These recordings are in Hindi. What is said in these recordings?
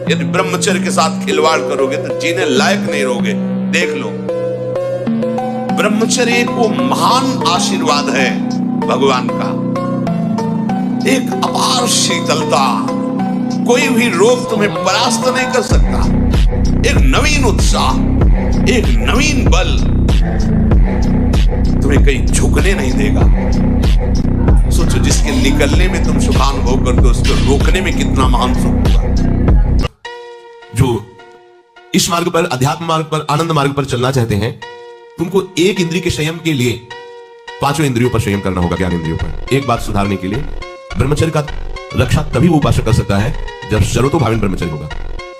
यदि ब्रह्मचर्य के साथ खिलवाड़ करोगे तो जीने लायक नहीं रहोगे। देख लो, ब्रह्मचर्य एक वो महान आशीर्वाद है भगवान का, एक अपार शीतलता, कोई भी रोग तुम्हें परास्त नहीं कर सकता, एक नवीन उत्साह, एक नवीन बल तुम्हें कहीं झुकने नहीं देगा। सोचो, जिसके निकलने में तुम सुखानुभव करते हो, उसको रोकने में कितना महान सुख होगा। जो इस मार्ग पर, अध्यात्म मार्ग पर, आनंद मार्ग पर चलना चाहते हैं, तुमको एक इंद्रिय के संयम के लिए पांचों इंद्रियों पर संयम करना होगा, ज्ञान इंद्रियों पर। एक बात सुधारने के लिए, ब्रह्मचर्य का रक्षा तभी वो उपासक कर सकता है जब सर्वतोभावेन ब्रह्मचर्य होगा।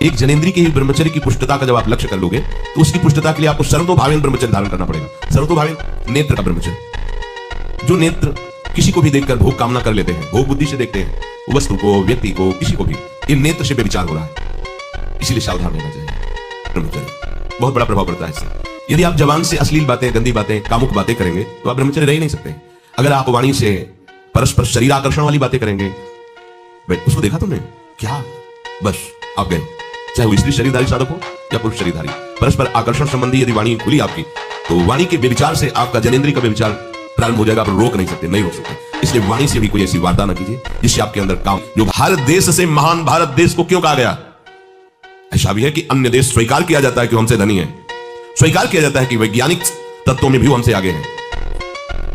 एक जनेंद्रिय के ही ब्रह्मचर्य की पुष्टता का जब आप लक्ष्य कर लोगे तो उसकी पुष्टता के लिए आपको सर्वतोभावेन ब्रह्मचर्य धारण करना पड़ेगा। सर्वतोभावेन नेत्र का ब्रह्मचर्य, जो नेत्र किसी को भी देखकर भोग कामना कर लेते हैं, भोग बुद्धि से देखते हैं, वस्तु को, व्यक्ति को, किसी को भी, इन नेत्र से व्यभिचार हो रहा है, इसीलिए सावधान रहना चाहिए। ब्रह्मचर्य बहुत बड़ा प्रभाव पड़ता है इससे। यदि आप जबान से अश्लील बातें, गंदी बातें, कामुक बातें करेंगे तो आप ब्रह्मचर्य रह ही नहीं सकते। अगर आप वाणी से परस्पर शरीर आकर्षण वाली बातें करेंगे, उसको देखा तुमने क्या, बस आप गए। चाहे वो स्त्री शरीरधारी साधक हो या पुरुष शरीरधारी, परस्पर आकर्षण संबंधी यदि वाणी खुली आपकी, तो वाणी के व्यभिचार से आपका जनेंद्रिय का व्यभिचार प्रारंभ हो जाएगा। आप रोक नहीं सकते, नहीं रोक सकते। इसलिए वाणी से भी कोई ऐसी वार्ता ना कीजिए जिससे आपके अंदर काम। जो भारत देश से महान भारत देश को क्यों कहा गया? ऐसा भी है कि अन्य देश स्वीकार किया जाता है कि हमसे धनी है, स्वीकार किया जाता है कि वैज्ञानिक तत्वों में भी हमसे आगे हैं,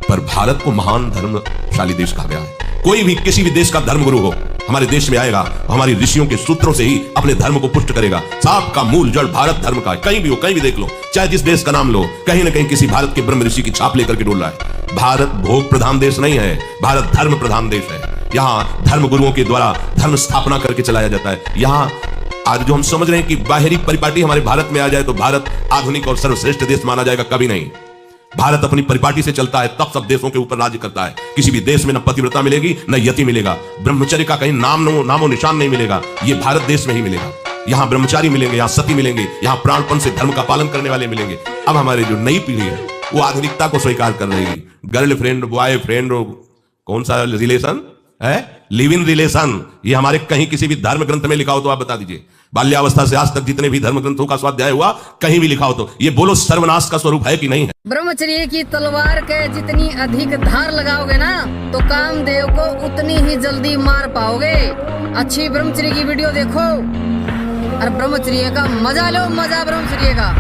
पर भारत को महान धर्मशाली देश कहा गया है। कोई भी किसी भी देश का धर्मगुरु हो, हमारे देश में आएगा, हमारी ऋषियों के सूत्रों से ही अपने धर्म को पुष्ट करेगा। साप का मूल जड़ भारत धर्म का है। कहीं भी हो, कहीं भी देख लो, चाहे जिस देश का नाम लो, कहीं ना कहीं किसी भारत के ब्रह्म ऋषि की छाप लेकर के डोल रहा है। भारत भोग प्रधान देश नहीं है, भारत धर्म प्रधान देश है। यहाँ धर्म गुरुओं के द्वारा धर्म स्थापना करके चलाया जाता है। यहाँ आज जो हम समझ रहे हैं कि बाहरी परिपाटी हमारे भारत में आ जाए तो भारत आधुनिक और सर्वश्रेष्ठ देश माना जाएगा, कभी नहीं। भारत अपनी परिपाटी से चलता है, तब सब देशों के ऊपर राज्य करता है। किसी भी देश में न पतिव्रता मिलेगी, न यति मिलेगा, ब्रह्मचर्य का कहीं नामो निशान नहीं मिलेगा। ये भारत देश में ही मिलेगा। यहाँ ब्रह्मचारी मिलेंगे, यहाँ सती मिलेंगे, यहाँ प्राणपण से धर्म का पालन करने वाले मिलेंगे। अब हमारी जो नई पीढ़ी है वो आधुनिकता को स्वीकार कर रही है। गर्लफ्रेंड, बॉयफ्रेंड, कौन सा रिलेशन है, लिव इन रिलेशन, ये हमारे कहीं किसी भी धर्म ग्रंथ में लिखा हो तो आप बता दीजिए। बाल्यावस्था से आज तक जितने भी धर्म ग्रंथों का स्वाध्याय हुआ, कहीं भी लिखा हो तो ये बोलो सर्वनाश का स्वरूप है कि नहीं है? ब्रह्मचर्य की तलवार के जितनी अधिक धार लगाओगे ना, तो कामदेव को उतनी ही जल्दी मार पाओगे। अच्छी ब्रह्मचर्य की वीडियो देखो और ब्रह्मचर्य का मजा लो, मजा ब्रह्मचर्य का।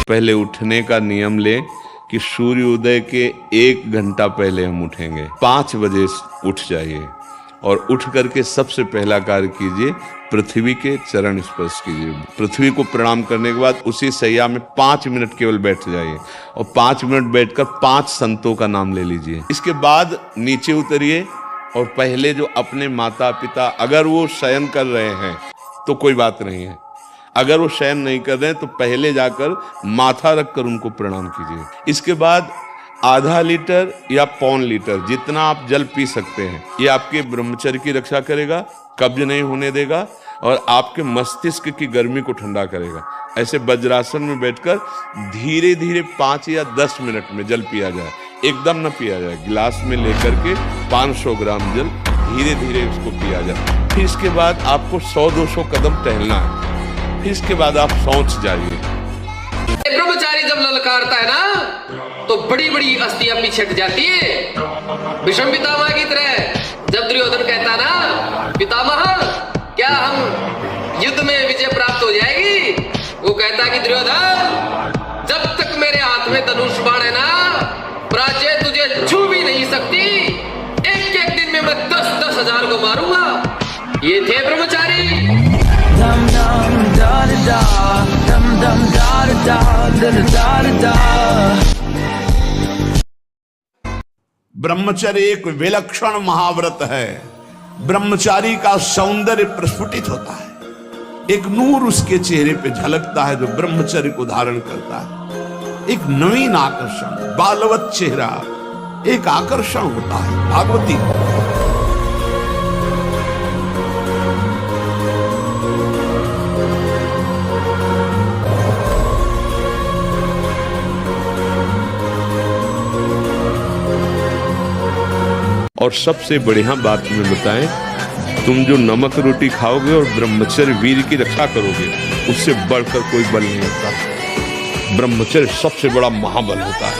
पहले उठने का नियम ले कि सूर्योदय के 1 घंटा पहले हम उठेंगे। 5 बजे उठ जाइए और उठ करके सबसे पहला कार्य कीजिए, पृथ्वी के चरण स्पर्श कीजिए। पृथ्वी को प्रणाम करने के बाद उसी सैया में 5 मिनट केवल बैठ जाइए और 5 मिनट बैठकर 5 संतों का नाम ले लीजिए। इसके बाद नीचे उतरिए और पहले जो अपने माता पिता, अगर वो शयन कर रहे हैं तो कोई बात नहीं है, अगर वो शयन नहीं कर रहे हैं तो पहले जाकर माथा रखकर उनको प्रणाम कीजिए। इसके बाद आधा लीटर या पौन लीटर जितना आप जल पी सकते हैं, ये आपके ब्रह्मचर्य की रक्षा करेगा, कब्ज नहीं होने देगा और आपके मस्तिष्क की गर्मी को ठंडा करेगा। ऐसे वज्रासन में बैठकर धीरे धीरे 5 या 10 मिनट में जल पिया जाए, एकदम न पिया जाए। गिलास में लेकर के 500 ग्राम जल धीरे धीरे उसको पिया जाए। फिर इसके बाद आपको 100-200 कदम टहलना है। फिर इसके बाद आप सोच जाइए। ब्रह्मचारी जब ललकारता है ना तो बड़ी बड़ी अस्थियां पीछे हट जाती है। भीष्म पितामह की तरह जब दुर्योधन कहता ना, पितामह क्या हम युद्ध में विजय प्राप्त हो जाएगी? वो कहता कि दुर्योधन, जब तक मेरे हाथ में धनुष बाण है ना, प्राच्य तुझे छू भी नहीं सकती। एक एक दिन में मैं 10-10 हजार को मारूंगा। ये थे ब्रह्मचारी। ब्रह्मचर्य एक विलक्षण महाव्रत है। ब्रह्मचारी का सौंदर्य प्रस्फुटित होता है, एक नूर उसके चेहरे पे झलकता है जो ब्रह्मचर्य को धारण करता है। एक नवीन आकर्षण, बालवत चेहरा, एक आकर्षण होता है भागवती। और सबसे बढ़िया बात तुम्हें बताएं, तुम जो नमक रोटी खाओगे और ब्रह्मचर्य वीर की रक्षा करोगे, उससे बढ़कर कोई बल नहीं होता। ब्रह्मचर्य सबसे बड़ा महाबल होता है।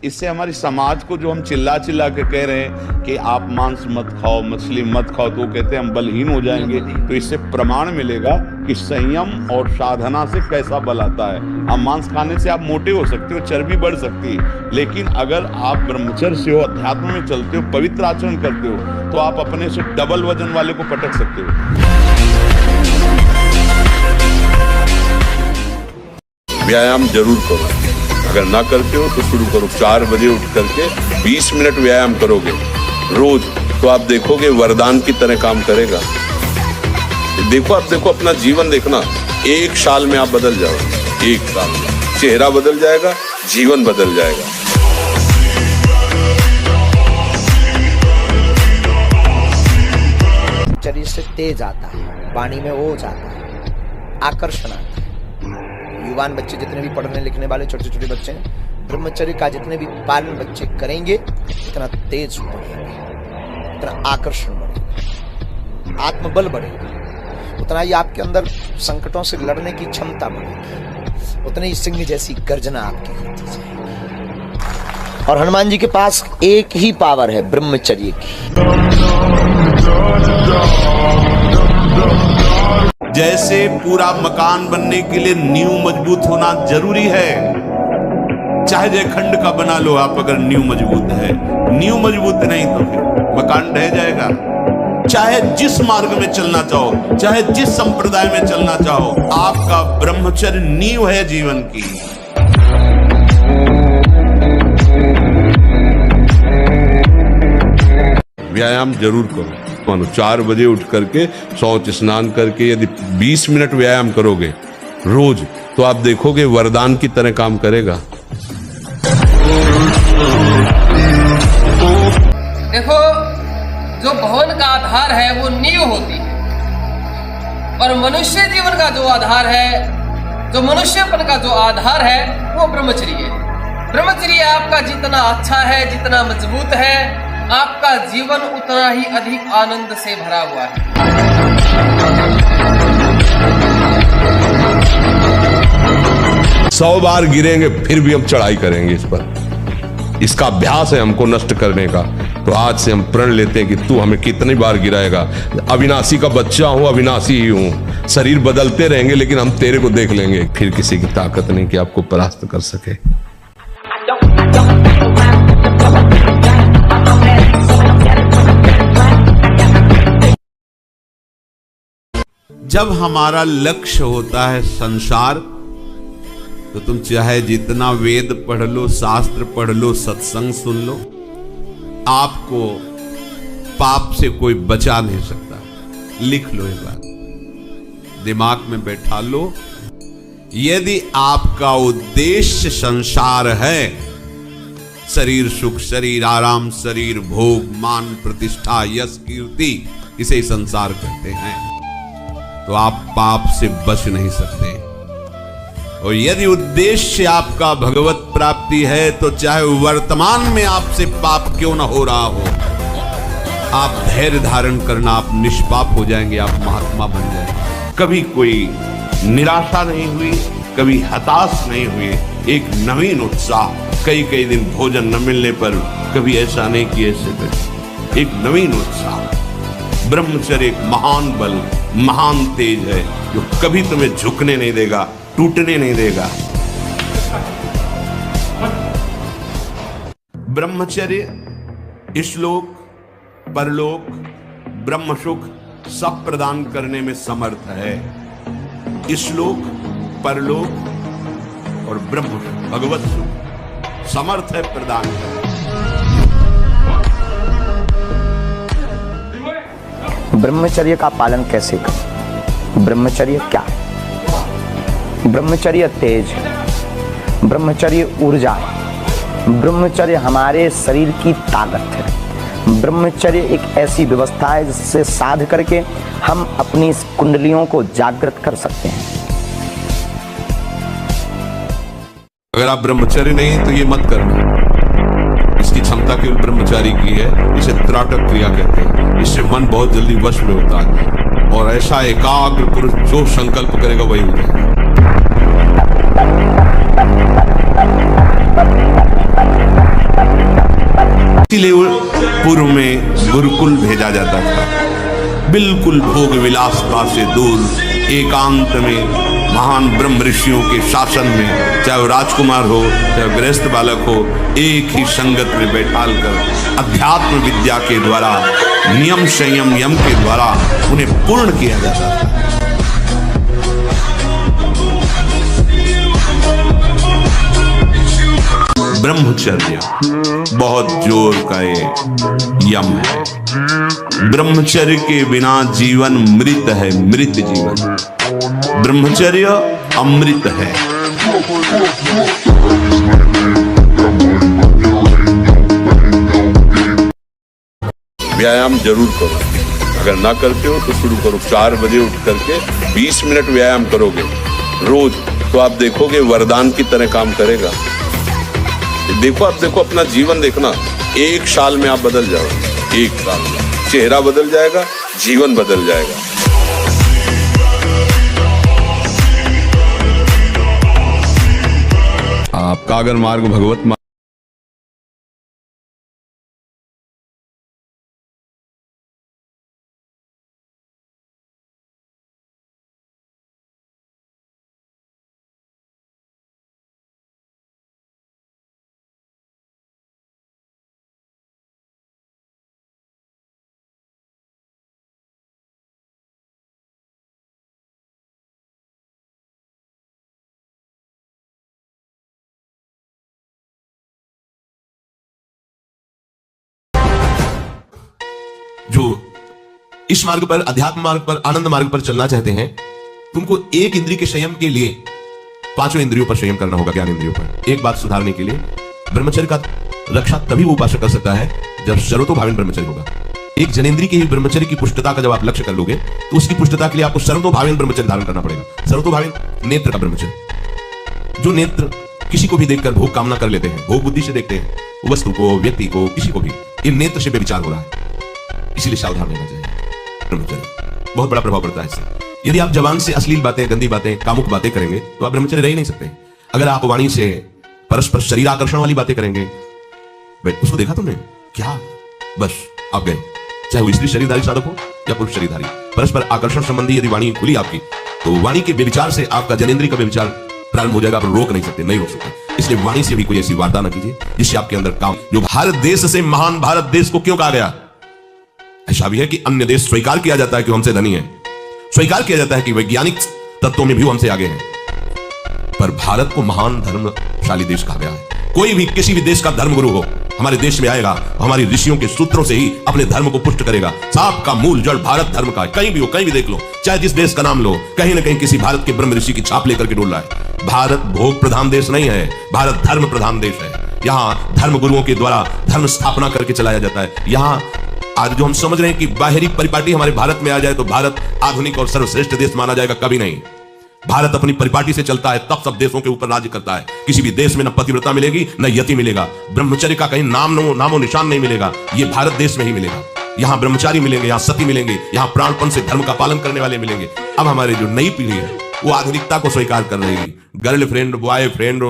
इससे हमारी समाज को जो हम चिल्ला चिल्ला के कह रहे हैं कि आप मांस मत खाओ, मछली मत खाओ, तो कहते हैं हम बलहीन हो जाएंगे, तो इससे प्रमाण मिलेगा कि संयम और साधना से कैसा बल आता है। आप मांस खाने से आप मोटे हो सकते हो, चर्बी बढ़ सकती है, लेकिन अगर आप ब्रह्मचर्य से हो, अध्यात्म में चलते हो, पवित्र आचरण करते हो, तो आप अपने से डबल वजन वाले को पटक सकते हो। व्यायाम जरूर करो, अगर ना करते हो तो शुरू करो। 4 बजे उठ करके 20 मिनट व्यायाम करोगे रोज, तो आप देखोगे वरदान की तरह काम करेगा। देखो, आप देखो, अपना जीवन देखना, 1 साल में आप बदल जाओगे। 1 साल में चेहरा बदल जाएगा, जीवन बदल जाएगा। शरीर से तेज आता है, वाणी में ओज आता है, आकर्षण आता है। युवान बच्चे जितने भी पढ़ने लिखने वाले छोटे छोटे बच्चे हैं, ब्रह्मचर्य का जितने भी पालन बच्चे करेंगे, इतना तेज बढ़ेंगे, इतना आकर्षण बढ़ेगा, आत्मबल बढ़ेगा, उतना ही आपके अंदर संकटों से लड़ने की क्षमता बढ़ेगी, उतनी ही सिंह जैसी गर्जना आपकी होती जाएगी। और हनुमान जी के पास एक ही पावर है, ब्रह्मचर्य की। जैसे पूरा मकान बनने के लिए नींव मजबूत होना जरूरी है, चाहे जयखंड का बना लो आप, अगर नींव मजबूत है, नींव मजबूत नहीं तो फिर मकान ढह जाएगा। चाहे जिस मार्ग में चलना चाहो, चाहे जिस संप्रदाय में चलना चाहो, आपका ब्रह्मचर्य नींव है जीवन की। व्यायाम जरूर करो। मानो 4 बजे उठ करके शौच स्नान करके यदि 20 मिनट व्यायाम करोगे रोज, तो आप देखोगे वरदान की तरह काम करेगा। देखो, जो भवन का आधार है वो नींव होती है, और मनुष्य जीवन का जो आधार है, जो मनुष्यपन का जो आधार है, वो ब्रह्मचर्य है। ब्रह्मचर्य आपका जितना अच्छा है, जितना मजबूत है, आपका जीवन उतना ही अधिक आनंद से भरा हुआ है। 100 बार गिरेंगे फिर भी हम चढ़ाई करेंगे इस पर। इसका अभ्यास है हमको नष्ट करने का। तो आज से हम प्रण लेते हैं कि तू हमें कितनी बार गिराएगा। अविनाशी का बच्चा हूं, अविनाशी ही हूं। शरीर बदलते रहेंगे लेकिन हम तेरे को देख लेंगे। फिर किसी की ताकत नहीं कि आपको परास्त कर सके। जब हमारा लक्ष्य होता है संसार, तो तुम चाहे जितना वेद पढ़ लो, शास्त्र पढ़ लो, सत्संग सुन लो, आपको पाप से कोई बचा नहीं सकता। लिख लो ये बात, दिमाग में बैठा लो। यदि आपका उद्देश्य संसार है, शरीर सुख, शरीर आराम, शरीर भोग, मान प्रतिष्ठा, यश कीर्ति, इसे ही संसार कहते हैं, तो आप पाप से बच नहीं सकते। और यदि उद्देश्य आपका भगवत प्राप्ति है, तो चाहे वर्तमान में आपसे पाप क्यों ना हो रहा हो, आप धैर्य धारण करना, आप निष्पाप हो जाएंगे, आप महात्मा बन जाएंगे। कभी कोई निराशा नहीं हुई, कभी हताश नहीं हुए, एक नवीन उत्साह। कई कई दिन भोजन न मिलने पर कभी ऐसा नहीं कि ऐसे करे, एक नवीन उत्साह। ब्रह्मचर्य एक महान बल, महान तेज है, जो कभी तुम्हें झुकने नहीं देगा, टूटने नहीं देगा। ब्रह्मचर्य इहलोक परलोक ब्रह्म सुख सब प्रदान करने में समर्थ है। इहलोक परलोक और ब्रह्म सुख, भगवत सुख समर्थ है प्रदान करने। ब्रह्मचर्य का पालन कैसे करें? ब्रह्मचर्य क्या है? ब्रह्मचर्य तेज है, ब्रह्मचर्य ऊर्जा है, ब्रह्मचर्य हमारे शरीर की ताकत है। ब्रह्मचर्य एक ऐसी व्यवस्था है जिससे साध करके हम अपनी कुंडलियों को जागृत कर सकते हैं। अगर आप ब्रह्मचर्य नहीं तो ये मत करना। इसकी क्षमता केवल ब्रह्मचारी की है। इसे त्राटक क्रिया कहते हैं। इससे मन बहुत जल्दी वश में होता है और ऐसा एकाग्र पुरुष जो संकल्प करेगा वही हो जाएगा। इसीलिए पूर्व में गुरुकुल भेजा जाता था, बिल्कुल भोग विलासता से दूर, एकांत में महान ब्रह्म ऋषियों के शासन में, चाहे वो राजकुमार हो चाहे गृहस्थ बालक हो, एक ही संगत में बैठाल कर अध्यात्म विद्या के द्वारा, नियम संयम यम के द्वारा उन्हें पूर्ण किया जाता था। ब्रह्मचर्य बहुत जोर का ये यम है। ब्रह्मचर्य के बिना जीवन मृत है, मृत जीवन। ब्रह्मचर्य अमृत है। व्यायाम जरूर करो, अगर ना करते हो तो शुरू करो। 4 बजे उठ करके 20 मिनट व्यायाम करोगे रोज, तो आप देखोगे वरदान की तरह काम करेगा। देखो, आप देखो, अपना जीवन देखना, 1 साल में आप बदल जाओगे। 1 साल में चेहरा बदल जाएगा, जीवन बदल जाएगा। आपका अगर मार्ग भगवत मार्ग जो इस मार्ग पर, अध्यात्म मार्ग पर, आनंद मार्ग पर चलना चाहते हैं, तुमको एक इंद्रिय के संयम के लिए 5 इंद्रियों पर संयम करना होगा, ज्ञान इंद्रियों पर। एक बात सुधारने के लिए, ब्रह्मचर्य का रक्षा तभी वो उपासक कर सकता है जब सर्वतोभावेन ब्रह्मचर्य होगा। एक जनेंद्रिय के ही ब्रह्मचर्य की पुष्टता का जब आप लक्ष्य कर लोगे तो उसकी पुष्टता के लिए आपको सर्वतोभावेन ब्रह्मचर्य धारण करना पड़ेगा। सर्वतोभावेन नेत्र का ब्रह्मचर्य। जो नेत्र किसी को भी देखकर भोग कामना कर लेते हैं, भोग बुद्धि से देखते हैं वस्तु को, व्यक्ति को, किसी को भी, इन नेत्र से व्यभिचार हो रहा है, इसीलिए सावधान रहना चाहिए। ब्रह्मचर्य बहुत बड़ा प्रभाव पड़ता है इससे। यदि आप जबान से अश्लील बातें, गंदी बातें, कामुक बातें करेंगे तो आप ब्रह्मचर्य रह ही नहीं सकते। अगर आप वाणी से परस्पर शरीर आकर्षण वाली बातें करेंगे, भाई उसको देखा तुमने क्या, बस आप गए। चाहे वो स्त्री शरीरधारी साधक हो या पुरुष शरीरधारी, परस्पर आकर्षण संबंधी यदि वाणी खुली आपकी, तो वाणी के व्यभिचार से आपका जनेंद्रिय का व्यभिचार प्रारंभ हो जाएगा। आप रोक नहीं सकते, नहीं रोक सकते। इसलिए वाणी से भी कोई ऐसी वार्ता ना कीजिए जिससे आपके अंदर काम। जो भारत देश से महान भारत देश को क्यों कहा गया? ऐसा भी है कि अन्य देश स्वीकार किया जाता है कि हमसे धनी है, स्वीकार किया जाता है कि वैज्ञानिक तत्वों में भी हमसे आगे हैं, पर भारत को महान धर्मशाली देश कहा गया है। कोई भी किसी भी देश का धर्मगुरु हो हमारे देश में आएगा, हमारी ऋषियों के सूत्रों से ही अपने धर्म को पुष्ट करेगा। साप का मूल जड़ भारत धर्म का है। कहीं भी हो, कहीं भी देख लो, चाहे जिस देश का नाम लो, कहीं ना कहीं किसी भारत के ब्रह्म ऋषि की छाप लेकर के डोल रहा है। भारत भोग प्रधान देश नहीं है, भारत धर्म प्रधान देश है। यहाँ धर्म गुरुओं के द्वारा धर्म स्थापना करके चलाया जाता है। यहाँ आज जो हम समझ रहे हैं कि बाहरी परिपाटी हमारे भारत में आ जाए तो भारत आधुनिक और सर्वश्रेष्ठ देश माना जाएगा, कभी नहीं। भारत अपनी परिपाटी से चलता है, तब सब देशों के ऊपर राज्य करता है। किसी भी देश में न पतिव्रता मिलेगी न यति मिलेगा, ब्रह्मचर्य का कहीं नामो निशान नहीं मिलेगा। ये भारत देश में ही मिलेगा। यहाँ ब्रह्मचारी मिलेंगे, यहाँ सती मिलेंगे, यहाँ प्राणपण से धर्म का पालन करने वाले मिलेंगे। अब हमारे जो नई पीढ़ी है वो आधुनिकता को स्वीकार कर रही है। गर्लफ्रेंड, बॉयफ्रेंड,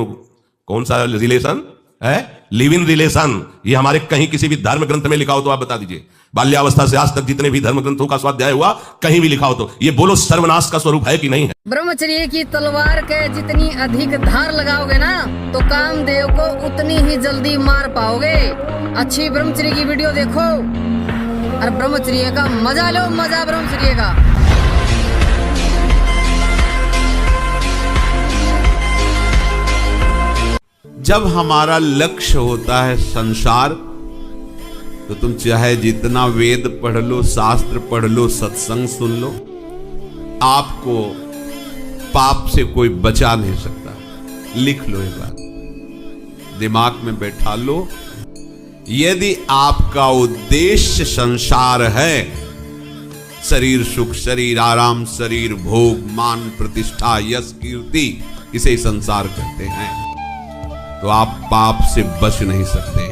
कौन सा रिलेशन है, लिव इन रिलेशन, ये हमारे कहीं किसी भी धर्म ग्रंथ में लिखा हो तो आप बता दीजिए। बाल्यावस्था से आज तक जितने भी धर्म ग्रंथों का स्वाध्याय हुआ कहीं भी लिखा हो तो ये बोलो सर्वनाश का स्वरूप है कि नहीं है? ब्रह्मचर्य की तलवार के जितनी अधिक धार लगाओगे ना तो कामदेव को उतनी ही जल्दी मार पाओगे। अच्छी ब्रह्मचर्य की वीडियो देखो और ब्रह्मचर्य का मजा लो, मजा ब्रह्मचर्य का। जब हमारा लक्ष्य होता है संसार, तो तुम चाहे जितना वेद पढ़ लो, शास्त्र पढ़ लो, सत्संग सुन लो, आपको पाप से कोई बचा नहीं सकता। लिख लो ये बात, दिमाग में बैठा लो। यदि आपका उद्देश्य संसार है, शरीर सुख, शरीर आराम, शरीर भोग, मान प्रतिष्ठा, यश कीर्ति, इसे संसार कहते हैं। तो आप पाप से बच नहीं सकते।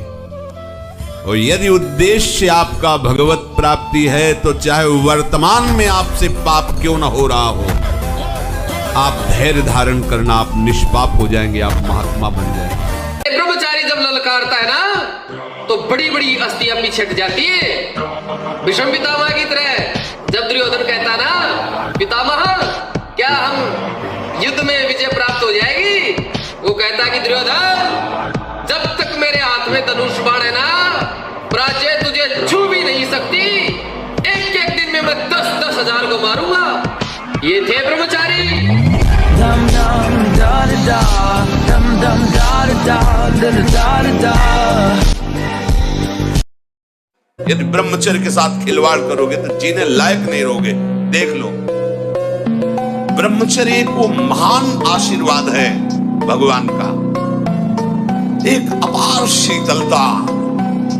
और यदि उद्देश्य आपका भगवत प्राप्ति है तो चाहे वर्तमान में आपसे पाप क्यों ना हो रहा हो, आप धैर्य धारण करना, आप निष्पाप हो जाएंगे, आप महात्मा बन जाएंगे। ब्रह्मचारी जब ललकारता है ना तो बड़ी बड़ी अस्थियां पीछे हट जाती है। विषम पितामह की तरह जब दुर्योधन कहता ना, पितामह क्या हम युद्ध में विजय प्राप्त हो जाएगी? वो कहता कि दुर्योधन, जब तक मेरे हाथ में धनुष बाण है ना, प्राच्य तुझे छू भी नहीं सकती। एक एक दिन में मैं 10-10 हजार को मारूंगा। ये थे ब्रह्मचारी। dum dum da da da dum dum da da da da da da। यदि ब्रह्मचर्य के साथ खिलवाड़ करोगे तो जीने लायक नहीं रहोगे। देख लो, ब्रह्मचर्य एक वो महान आशीर्वाद है भगवान का, एक अपार शीतलता,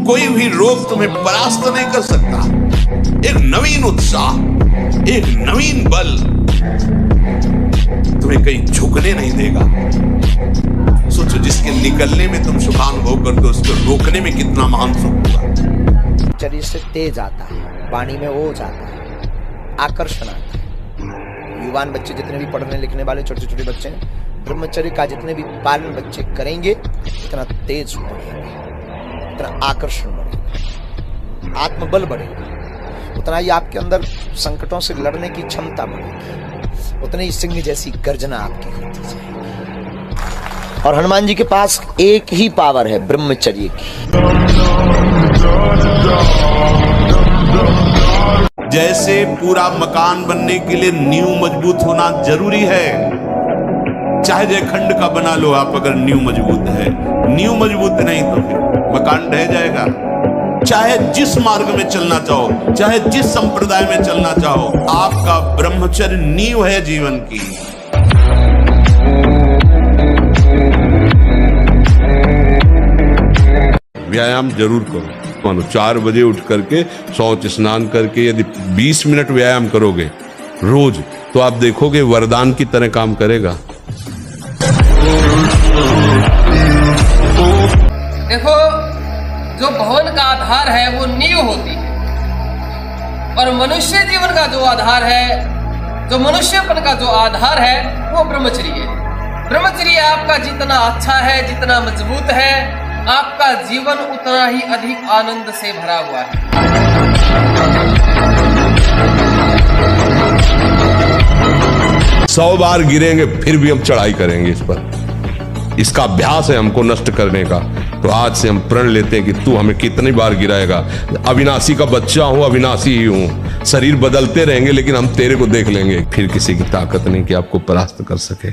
कोई भी रोग तुम्हें परास्त नहीं कर सकता, एक नवीन उत्साह, एक नवीन बल तुम्हें कहीं झुकने नहीं देगा। सोचो, जिसके निकलने में तुम सुखानुभव करते हो, उसको रोकने में कितना महान सुख होगा। चर्य से तेज आता है, वाणी में ओज आता है, आकर्षण आता है। युवान बच्चे जितने भी पढ़ने लिखने वाले छोटे छोटे बच्चे हैं, ब्रह्मचर्य का जितने भी पालन बच्चे करेंगे, इतना तेज बढ़ेगा, इतना आकर्षण बढ़ेगा, आत्मबल बढ़ेगा, उतना ही आपके अंदर संकटों से लड़ने की क्षमता बढ़ेगी, उतनी ही सिंह जैसी गर्जना आपकी होती जाएगी। और हनुमान जी के पास एक ही पावर है, ब्रह्मचर्य की। जैसे पूरा मकान बनने के लिए नींव मजबूत होना जरूरी है, चाहे जयखंड का बना लो आप, अगर नींव मजबूत है, नींव मजबूत नहीं तो फिर मकान ढह जाएगा। चाहे जिस मार्ग में चलना चाहो, चाहे जिस संप्रदाय में चलना चाहो, आपका ब्रह्मचर्य नींव है जीवन की। व्यायाम जरूर करो। मानो 4 बजे उठ करके शौच स्नान करके यदि 20 मिनट व्यायाम करोगे रोज, तो आप देखोगे वरदान की तरह काम करेगा। देखो, जो भवन का आधार है वो नींव होती है, और मनुष्य जीवन का जो आधार है, जो मनुष्यपन का जो आधार है, वो ब्रह्मचर्य है। ब्रह्मचर्य आपका जितना अच्छा है, जितना मजबूत है, आपका जीवन उतना ही अधिक आनंद से भरा हुआ है। 100 बार गिरेंगे फिर भी हम चढ़ाई करेंगे इस पर। इसका अभ्यास है हमको नष्ट करने का। तो आज से हम प्रण लेते हैं कि तू हमें कितनी बार गिराएगा। अविनाशी का बच्चा हूं, अविनाशी ही हूं, शरीर बदलते रहेंगे लेकिन हम तेरे को देख लेंगे। फिर किसी की ताकत नहीं कि आपको परास्त कर सके।